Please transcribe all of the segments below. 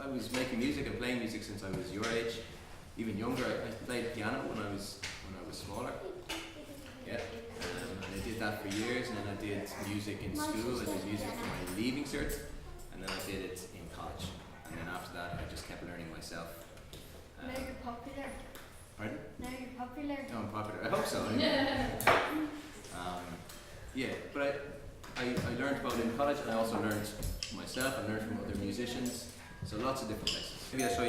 I was making music and playing music since I was your age, even younger. I played piano when I was smaller. Yeah, and I did that for years, and then I did music in school. I did music for my leaving cert, and then I did it in college. And then after that, I just kept learning myself. Now you're popular. Pardon? Now you're popular. No, I'm popular. I hope so. Yeah, but I learned about it in college, and I also learned myself. I learned from other musicians, so lots of different places. Maybe I'll show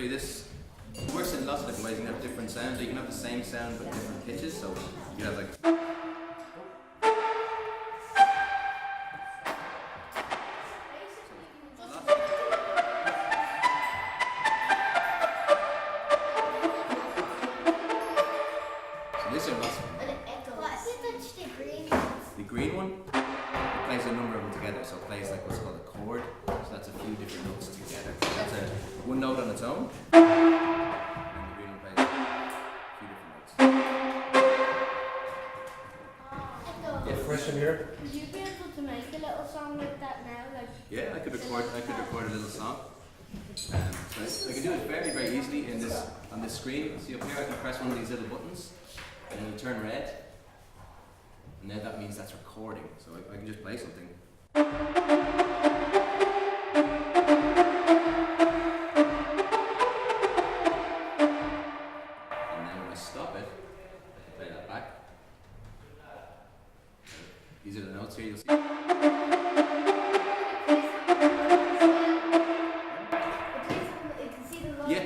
you this. It works in lots of different ways. You can have different sounds. You can have the same sound but different pitches. So you have like. This is lots of fun. The green one, it plays a number of them together, so it plays like what's called a chord. So that's a few different notes together. So that's one note on its own, and the green one plays a few different notes. Yeah. Question here? Would you be able to make a little song like that now? Like Yeah, I could record a little song. So I can do it very, very easily on this screen. See up here, I can press one of these little buttons, and it'll turn red. And then that means that's recording, so I can just play something. And then when I stop it, I can play that back. These are the notes here, you'll see. Yeah,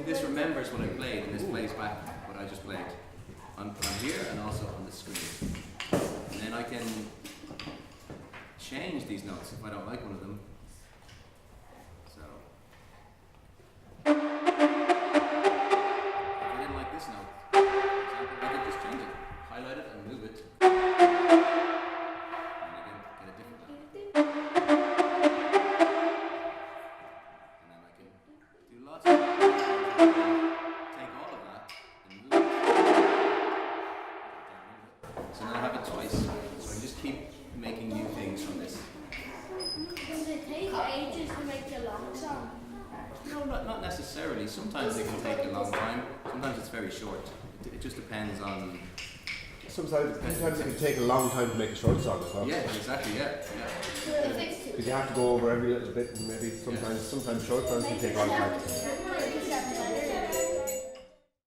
this remembers what I played, and this plays back what I just played on here and also on the screen. And then I can change these notes if I don't like one of them. So, if I didn't like this note, for example, I could just change it, highlight it and move it. And I get a different note. And then I can do lots of take all of that and move it. So now I have it twice. So I can just keep making new things from this. does it take ages to make a long song? No, not necessarily. Sometimes it can take a long time. Sometimes it's very short. It just depends on. Sometimes it can take a long time to make a short song as well. Yeah, exactly. Yeah. Because you have to go over every little bit, and maybe sometimes short songs can take a long time.